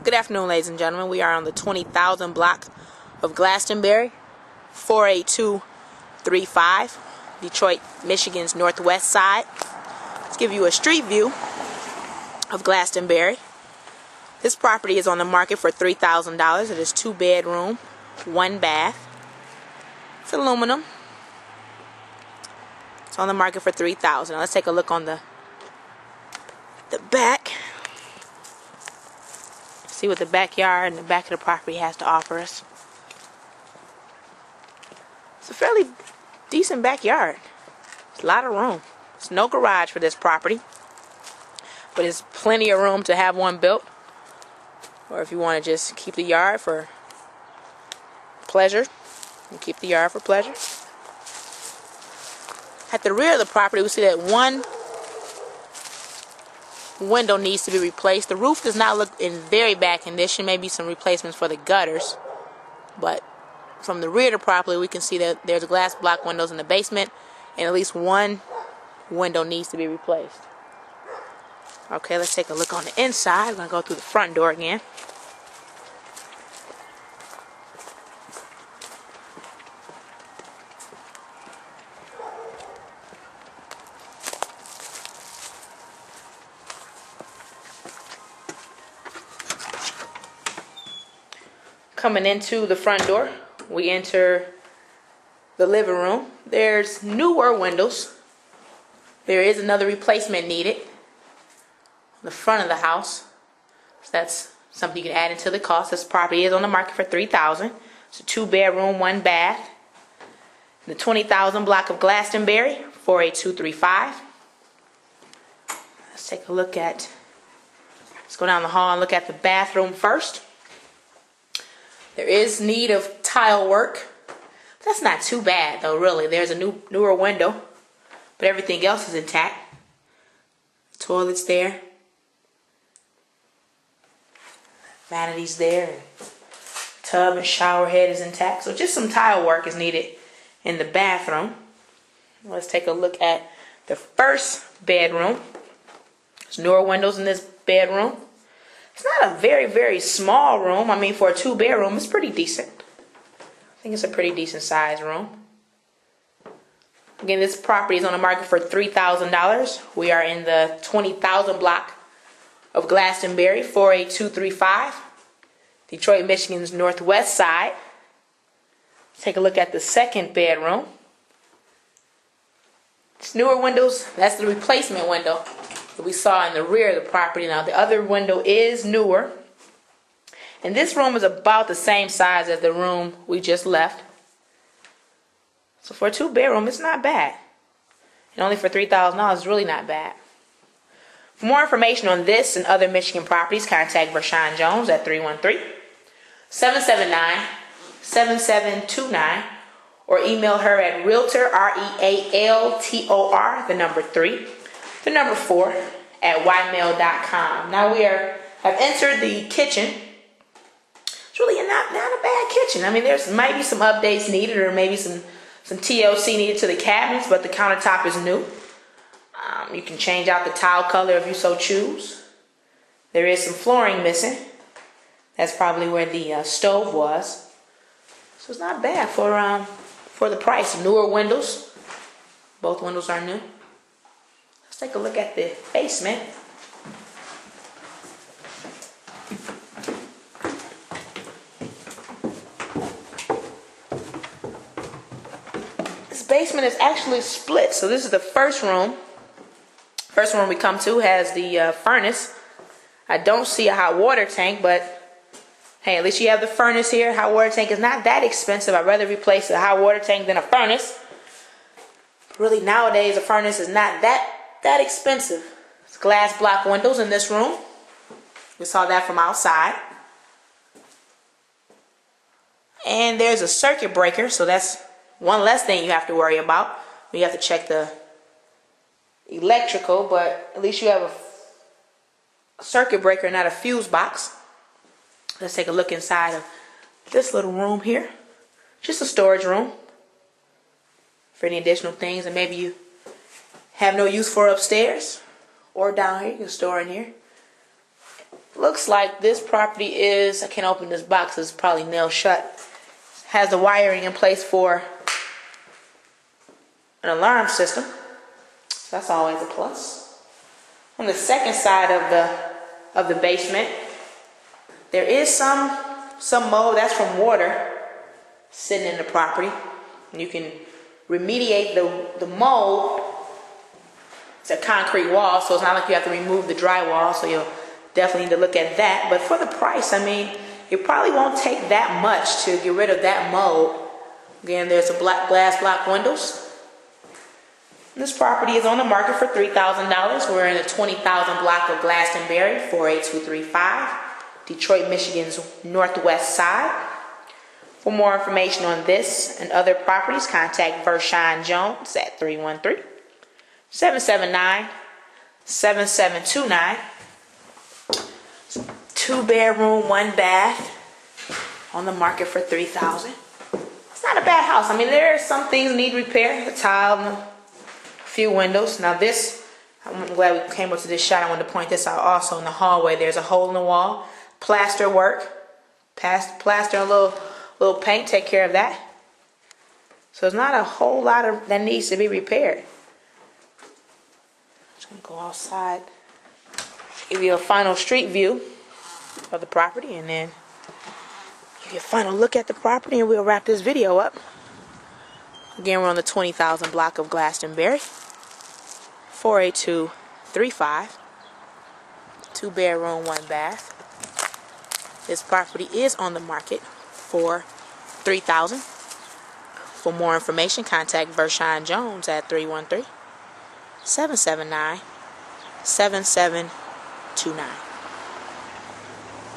Good afternoon, ladies and gentlemen. We are on the 20,000 block of Glastonbury, 48235, Detroit, Michigan's northwest side. Let's give you a street view of Glastonbury. This property is on the market for $3,000. It is 2-bedroom, 1 bath. It's aluminum. It's on the market for $3,000. Now let's take a look on the back. See what the backyard and the back of the property has to offer us. It's a fairly decent backyard. It's a lot of room. There's no garage for this property, but there's plenty of room to have one built. Or if you want to just keep the yard for pleasure, you keep the yard for pleasure. At the rear of the property, we see that one window needs to be replaced. The roof does not look in very bad condition. Maybe some replacements for the gutters, but from the rear of the property we can see that there's glass block windows in the basement, and at least one window needs to be replaced. Okay, let's take a look on the inside. I'm going to go through the front door again. Coming into the front door, we enter the living room. There's newer windows. There is another replacement needed on the front of the house. So that's something you can add into the cost. This property is on the market for $3,000. It's a 2-bedroom, 1 bath. The 20,000 block of Glastonbury, 48235. Let's take a look at. Let's go down the hall and look at the bathroom first. There is need of tile work. That's not too bad though, really. There's a newer window, but everything else is intact. Toilet's there. Vanity's there. Tub and shower head is intact. So just some tile work is needed in the bathroom. Let's take a look at the first bedroom. There's newer windows in this bedroom. It's not a very, very small room. I mean, for a 2-bedroom, it's pretty decent. I think it's a pretty decent sized room. Again, this property is on the market for $3,000. We are in the 20,000 block of Glastonbury, 48235, Detroit, Michigan's northwest side. Take a look at the second bedroom. It's newer windows. That's the replacement window that we saw in the rear of the property. Now the other window is newer, and this room is about the same size as the room we just left. So for a 2-bedroom, it's not bad, and only for $3,000, it's really not bad. For more information on this and other Michigan properties, contact Vershawn Jones at 313-779-7729, or email her at realtor, REALTOR, the number 3, the number 4, at ymail.com. Now we have entered the kitchen. It's really not a bad kitchen. I mean, there's maybe some updates needed, or maybe some TLC needed to the cabinets, but the countertop is new. You can change out the tile color if you so choose. There is some flooring missing. That's probably where the stove was. So it's not bad for the price. Newer windows. Both windows are new. Let's take a look at the basement. This basement is actually split. So this is the first room. First room we come to has the furnace. I don't see a hot water tank, but hey, at least you have the furnace here. Hot water tank is not that expensive. I'd rather replace a hot water tank than a furnace. Really, nowadays a furnace is not that expensive. It's glass block windows in this room. We saw that from outside. And there's a circuit breaker, so that's one less thing you have to worry about. You have to check the electrical, but at least you have a circuit breaker, not a fuse box. Let's take a look inside of this little room here. Just a storage room for any additional things, and maybe you have no use for upstairs or down here. You can store in here. A looks like this property is, I can't open this box, it's probably nailed shut. Has the wiring in place for an alarm system. So that's always a plus. On the second side of the basement, there is some mold that's from water sitting in the property. And you can remediate the mold. It's a concrete wall, so it's not like you have to remove the drywall, so you'll definitely need to look at that. But for the price, I mean, it probably won't take that much to get rid of that mold. Again, there's some glass block windows. This property is on the market for $3,000. We're in the 20,000 block of Glastonbury, 48235, Detroit, Michigan's northwest side. For more information on this and other properties, contact Vershawn Jones at 313-779-7729. 2-bedroom, 1-bath, on the market for $3,000. It's not a bad house. I mean, there are some things need repair. The tile, and a few windows. Now this, I'm glad we came up to this shot. I wanted to point this out also. In the hallway, there's a hole in the wall. Plaster work. Plaster and a little paint, take care of that. So it's not a whole lot that needs to be repaired. Just gonna go outside, give you a final street view of the property, and then give you a final look at the property, and we'll wrap this video up. Again, we're on the 20,000 block of Glastonbury, 48235, 2-bedroom, 1-bath. This property is on the market for $3,000. For more information, contact Vershawn Jones at 313-779-7729.